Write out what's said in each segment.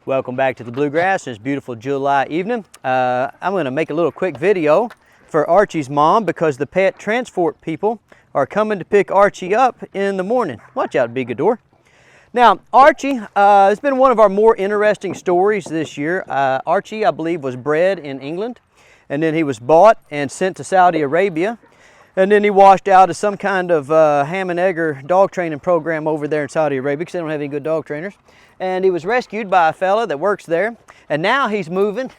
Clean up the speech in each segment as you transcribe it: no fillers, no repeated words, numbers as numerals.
Welcome back to the Bluegrass. It's a beautiful July evening. I'm going to make a little quick video for Archie's mom because the pet transport people are coming to pick Archie up in the morning. Watch out, Bigador. Now, Archie has been one of our more interesting stories this year. Archie, I believe, was bred in England, and then he was bought and sent to Saudi Arabia. And then he washed out of some kind of ham and egger dog training program over there in Saudi Arabia because they don't have any good dog trainers. And he was rescued by a fella that works there. And now he's moving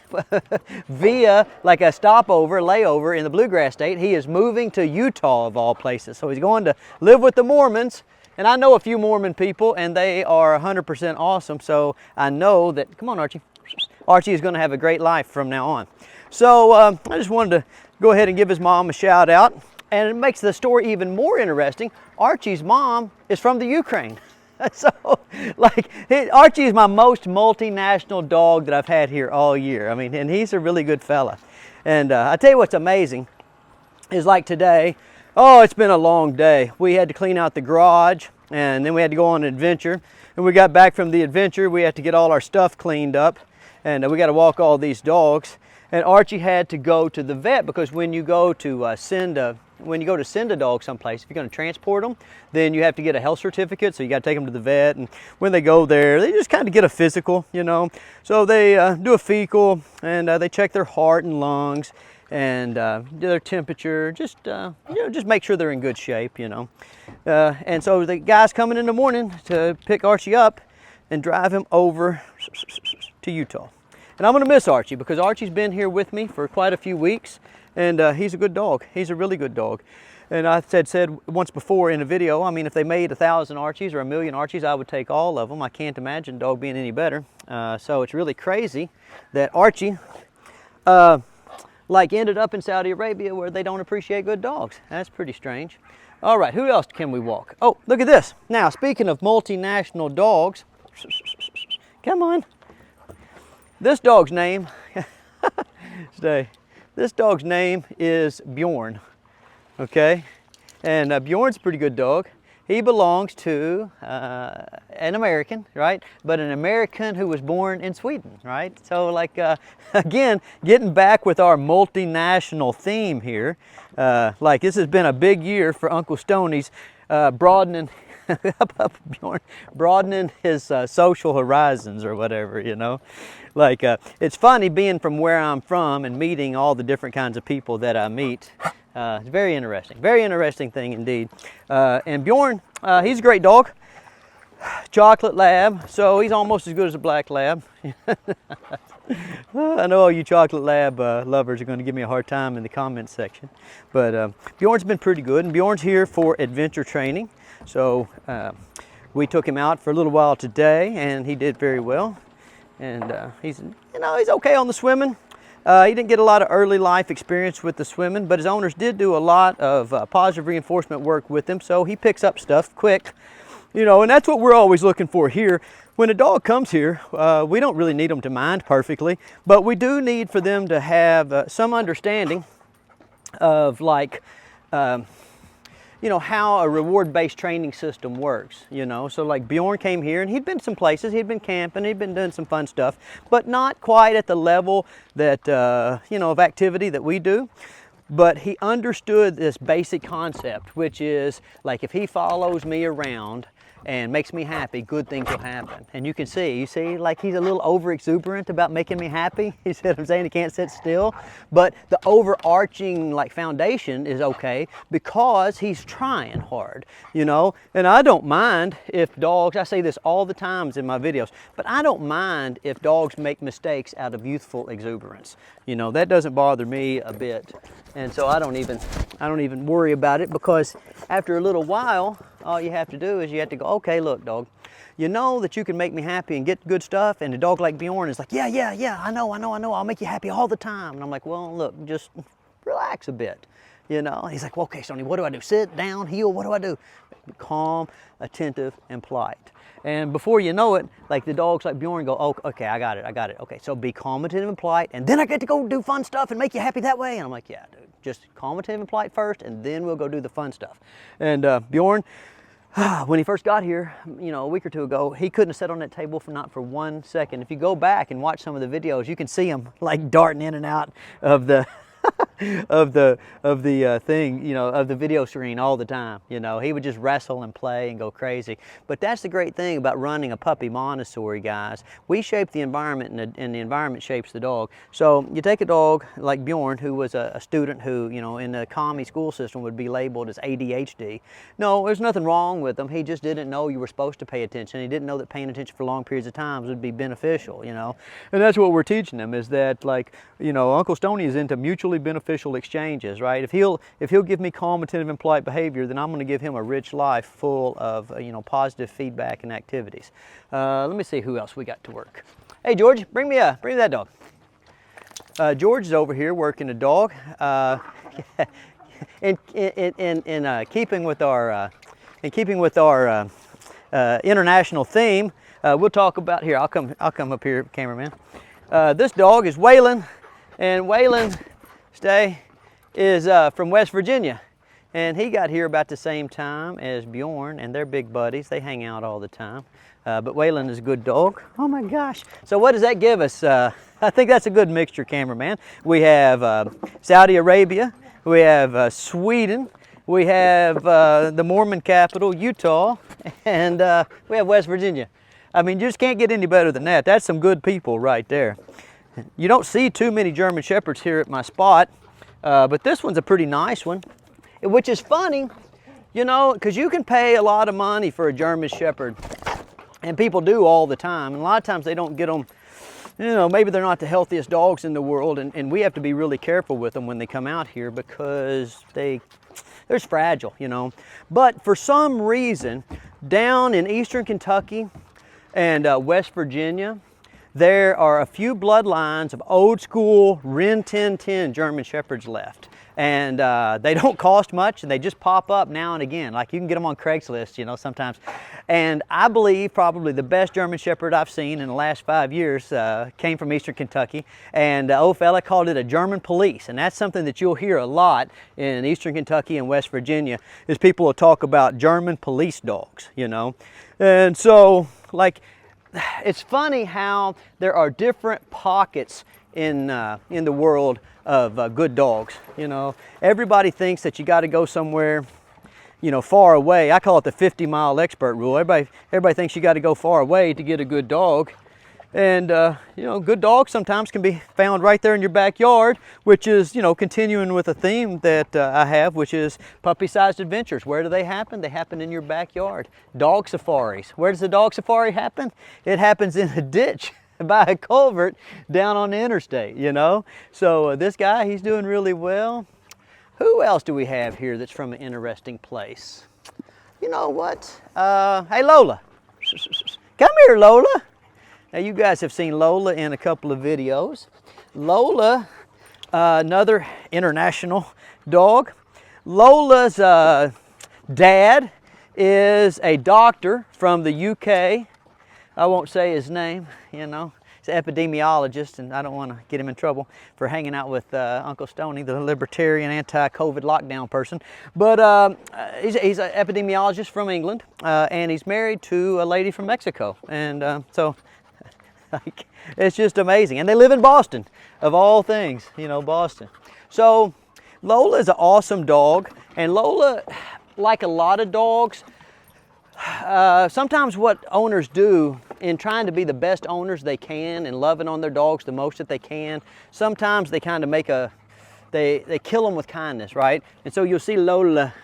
via like a stopover, layover in the Bluegrass State. He is moving to Utah of all places. So he's going to live with the Mormons. And I know a few Mormon people and they are 100% awesome. So I know that, come on Archie, Archie is going to have a great life from now on. So I just wanted to go ahead and give his mom a shout out. And it makes the story even more interesting. Archie's mom is from the Ukraine. So, like, Archie is my most multinational dog that I've had here all year. I mean, and he's a really good fella. And I tell you what's amazing is like today, oh, it's been a long day. We had to clean out the garage and then we had to go on an adventure. And we got back from the adventure, we had to get all our stuff cleaned up and we got to walk all these dogs. And Archie had to go to the vet because when you go to send a dog someplace, if you're going to transport them, then you have to get a health certificate. So you got to take them to the vet. And when they go there, they just kind of get a physical, you know. So they do a fecal and they check their heart and lungs and their temperature. Just just make sure they're in good shape, you know. And so the guy's coming in the morning to pick Archie up and drive him over to Utah. And I'm going to miss Archie because Archie's been here with me for quite a few weeks and he's a good dog. He's a really good dog. And I said once before in a video, I mean, if they made 1,000 Archies or 1,000,000 Archies, I would take all of them. I can't imagine a dog being any better. So it's really crazy that Archie ended up in Saudi Arabia where they don't appreciate good dogs. That's pretty strange. All right, who else can we walk? Oh, look at this. Now, speaking of multinational dogs, come on. This dog's name, this dog's name is Bjorn, okay? And Bjorn's a pretty good dog. He belongs to an American, right? But an American who was born in Sweden, right? So like, again, getting back with our multinational theme here, like this has been a big year for Uncle Stonnie's broadening his social horizons or whatever, you know. Like, it's funny being from where I'm from and meeting all the different kinds of people that I meet. It's very interesting thing indeed. And Bjorn, he's a great dog. Chocolate lab, so he's almost as good as a black lab. I know all you chocolate lab lovers are going to give me a hard time in the comments section. But Bjorn's been pretty good, and Bjorn's here for adventure training. So we took him out for a little while today, and he did very well. And he's okay on the swimming. He didn't get a lot of early life experience with the swimming, but his owners did do a lot of positive reinforcement work with him, so he picks up stuff quick. You know, and that's what we're always looking for here. When a dog comes here, we don't really need them to mind perfectly, but we do need for them to have some understanding of like, you know, how a reward-based training system works, you know. So like Bjorn came here and he'd been some places, he'd been camping, he'd been doing some fun stuff, but not quite at the level that, you know, of activity that we do. But he understood this basic concept, which is like if he follows me around and makes me happy, good things will happen. And you see, like he's a little over exuberant about making me happy. You see what I'm saying? He can't sit still. But the overarching like foundation is okay because he's trying hard, you know? And I don't mind if dogs, I say this all the times in my videos, but I don't mind if dogs make mistakes out of youthful exuberance. You know, that doesn't bother me a bit. And so I don't even worry about it because after a little while, all you have to do is you have to go, okay, look, dog, you know that you can make me happy and get good stuff. And a dog like Bjorn is like, yeah, I know, I'll make you happy all the time. And I'm like, well, look, just relax a bit, you know. And he's like, well, okay, Stonnie, what do I do? Sit down, heel, what do I do? Calm, attentive, and polite. And before you know it, like the dogs like Bjorn go, oh, okay, I got it. Okay, so be calm, attentive, and polite, and then I get to go do fun stuff and make you happy that way. And I'm like, yeah, dude, just calm, attentive, and polite first, and then we'll go do the fun stuff. And Bjorn, When he first got here, you know, a week or two ago, he couldn't have sat on that table for not for 1 second. If you go back and watch some of the videos, you can see him like darting in and out of the of the thing, you know, of the video screen all the time. You know, he would just wrestle and play and go crazy. But that's the great thing about running a puppy Montessori, guys. We shape the environment, and the environment shapes the dog. So you take a dog like Bjorn, who was a student who, you know, in the commie school system would be labeled as ADHD. No, there's nothing wrong with him. He just didn't know you were supposed to pay attention. He didn't know that paying attention for long periods of time would be beneficial, you know. And that's what we're teaching him, is that, like, you know, Uncle Stonnie is into mutually beneficial exchanges, right? If he'll give me calm, attentive, and polite behavior, then I'm going to give him a rich life full of you know, positive feedback and activities. Let me see who else we got to work. Hey George, bring me that dog. George is over here working a dog. In keeping with our international theme, we'll talk about here. I'll come up here, cameraman. This dog is Waylon, and Waylon is from West Virginia, and he got here about the same time as Bjorn, and they're big buddies. They hang out all the time. But Waylon is a good dog. Oh my gosh! So what does that give us? I think that's a good mixture, cameraman. We have Saudi Arabia, we have Sweden, we have the Mormon capital, Utah, and we have West Virginia. I mean, you just can't get any better than that. That's some good people right there. You don't see too many German Shepherds here at my spot, but this one's a pretty nice one, which is funny, you know, because you can pay a lot of money for a German Shepherd, and people do all the time, and a lot of times they don't get them, you know, maybe they're not the healthiest dogs in the world, and we have to be really careful with them when they come out here because they're fragile, you know. But for some reason, down in eastern Kentucky and West Virginia, there are a few bloodlines of old school Rin 1010 German Shepherds left. And they don't cost much, and they just pop up now and again. Like, you can get them on Craigslist, you know, sometimes. And I believe probably the best German Shepherd I've seen in the last 5 years came from eastern Kentucky. And old fella called it a German police. And that's something that you'll hear a lot in eastern Kentucky and West Virginia, is people will talk about German police dogs, you know. And so, like, it's funny how there are different pockets in the world of good dogs. You know, everybody thinks that you got to go somewhere, you know, far away. I call it the 50-mile expert rule. Everybody thinks you got to go far away to get a good dog. And, you know, good dogs sometimes can be found right there in your backyard, which is, you know, continuing with a theme that I have, which is puppy-sized adventures. Where do they happen? They happen in your backyard. Dog safaris. Where does the dog safari happen? It happens in a ditch by a culvert down on the interstate, you know. So this guy, he's doing really well. Who else do we have here that's from an interesting place? You know what? Hey, Lola. Come here, Lola. Now, you guys have seen Lola in a couple of videos. Lola, another international dog. Lola's dad is a doctor from the UK. I won't say his name, you know. He's an epidemiologist, and I don't want to get him in trouble for hanging out with Uncle Stonnie, the libertarian anti-COVID lockdown person. But he's an epidemiologist from England, and he's married to a lady from Mexico. And so... like, it's just amazing. And they live in Boston, of all things, you know, Boston. So Lola is an awesome dog. And Lola, like a lot of dogs, sometimes what owners do in trying to be the best owners they can and loving on their dogs the most that they can, sometimes they kind of make they kill them with kindness, right? And so you'll see Lola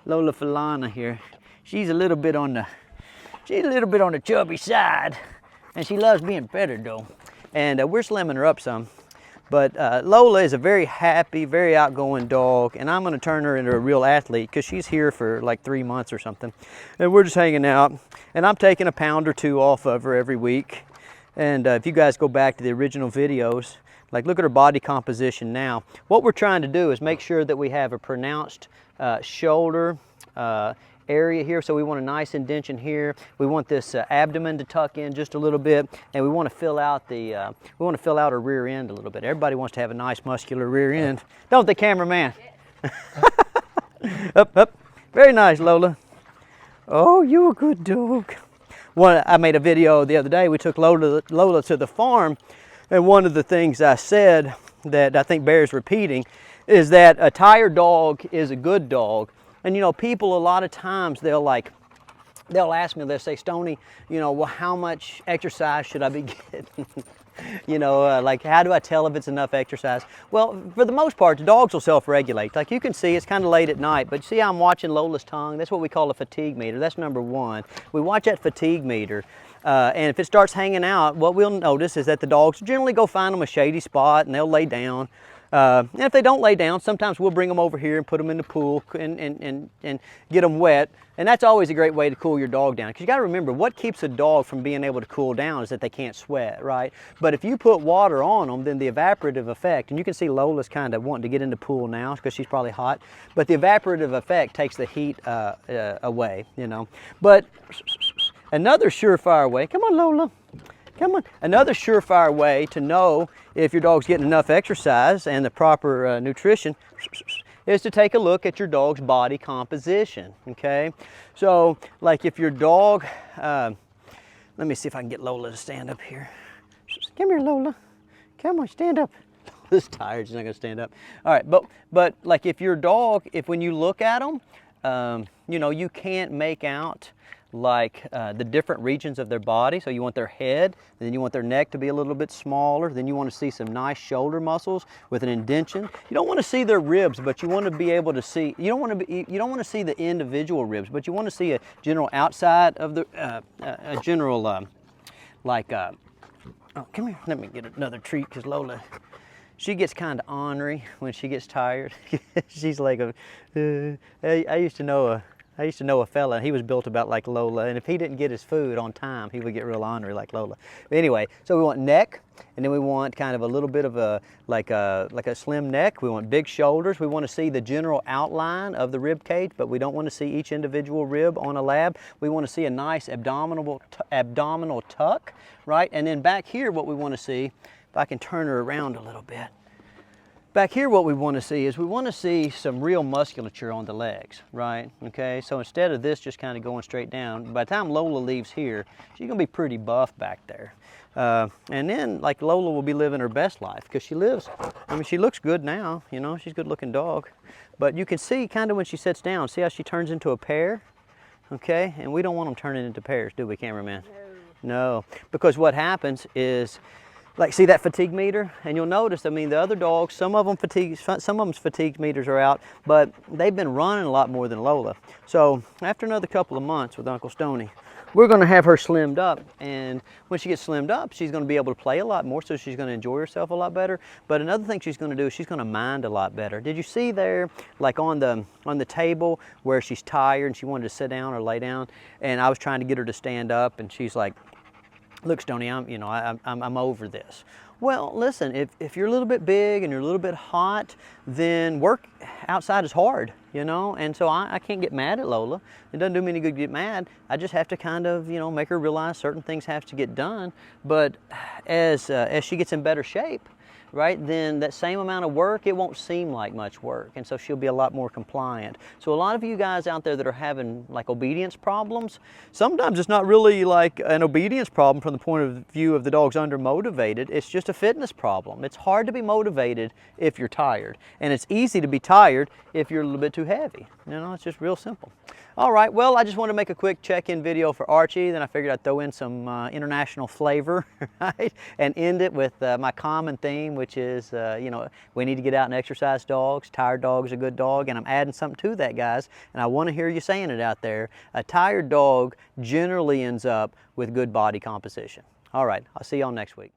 Falana here. She's a little bit on the chubby side. And she loves being petted though. And we're slimming her up some. But Lola is a very happy, very outgoing dog. And I'm going to turn her into a real athlete because she's here for like 3 months or something. And we're just hanging out. And I'm taking a pound or two off of her every week. And if you guys go back to the original videos, like, look at her body composition now. What we're trying to do is make sure that we have a pronounced shoulder area here. So we want a nice indentation here. We want this abdomen to tuck in just a little bit, and we want to fill out our rear end a little bit. Everybody wants to have a nice muscular rear end, don't they, cameraman? Up, up. Very nice, Lola. Oh, you a good dog. I made a video the other day. We took Lola to the farm, and one of the things I said that I think bears repeating is that a tired dog is a good dog. And you know, people a lot of times they'll ask me, they'll say, Stonnie, you know, well, how much exercise should I be getting? You know, like, how do I tell if it's enough exercise? Well, for the most part, the dogs will self-regulate. Like you can see, it's kind of late at night, but see how I'm watching Lola's tongue? That's what we call a fatigue meter. That's number one. We watch that fatigue meter, and if it starts hanging out, what we'll notice is that the dogs generally go find them a shady spot and they'll lay down. And if they don't lay down, sometimes we'll bring them over here and put them in the pool and get them wet. And that's always a great way to cool your dog down. Because you got to remember, what keeps a dog from being able to cool down is that they can't sweat, right? But if you put water on them, then the evaporative effect, and you can see Lola's kind of wanting to get in the pool now because she's probably hot, but the evaporative effect takes the heat away, you know. But another surefire way, come on Lola, come on. Another surefire way to know if your dog's getting enough exercise and the proper nutrition is to take a look at your dog's body composition, okay? So, like if your dog, let me see if I can get Lola to stand up here. Come here, Lola. Come on, stand up. Lola's tired, she's not gonna stand up. All right, but like if your dog, if when you look at them, you know, you can't make out like the different regions of their body. So you want their head, then you want their neck to be a little bit smaller, then you want to see some nice shoulder muscles with an indentation. You don't want to see their ribs, but you want to be able to see, you don't want to see the individual ribs, but you want to see a general outside of the a general oh, come here, let me get another treat, because Lola, she gets kind of ornery when she gets tired. She's like I used to know a fella, and he was built about like Lola, and if he didn't get his food on time, he would get real ornery like Lola. But anyway, so we want neck, and then we want kind of a little bit of a like a slim neck. We want big shoulders. We want to see the general outline of the rib cage, but we don't want to see each individual rib on a lab. We want to see a nice abdominal tuck, right? And then back here, what we want to see, if I can turn her around a little bit. Back here, what we want to see is we want to see some real musculature on the legs, right? Okay, so instead of this just kind of going straight down, by the time Lola leaves here, she's going to be pretty buff back there. And then, like, Lola will be living her best life because she lives, I mean, she looks good now, you know, she's a good looking dog. But you can see kind of when she sits down, see how she turns into a pear? Okay, and we don't want them turning into pears, do we, cameraman? No, because what happens is, like, see that fatigue meter? And you'll notice, I mean, the other dogs, some of them's fatigue meters are out, but they've been running a lot more than Lola. So after another couple of months with Uncle Stonnie, we're gonna have her slimmed up. And when she gets slimmed up, she's gonna be able to play a lot more, so she's gonna enjoy herself a lot better. But another thing she's gonna do is she's gonna mind a lot better. Did you see there, like on the table where she's tired and she wanted to sit down or lay down, and I was trying to get her to stand up, and she's like, look, Stonnie, I'm over this. Well, listen, if you're a little bit big and you're a little bit hot, then work outside is hard, you know? And so I can't get mad at Lola. It doesn't do me any good to get mad. I just have to kind of, you know, make her realize certain things have to get done. But as she gets in better shape, right, then that same amount of work, it won't seem like much work, and so she'll be a lot more compliant. So a lot of you guys out there that are having like obedience problems, sometimes it's not really like an obedience problem from the point of view of the dog's undermotivated, it's just a fitness problem. It's hard to be motivated if you're tired, and it's easy to be tired if you're a little bit too heavy. You know, it's just real simple. All right, well, I just want to make a quick check-in video for Archie, then I figured I'd throw in some international flavor, right? And end it with my common theme, which is, you know, we need to get out and exercise dogs. Tired dog is a good dog, and I'm adding something to that, guys, and I want to hear you saying it out there. A tired dog generally ends up with good body composition. All right, I'll see y'all next week.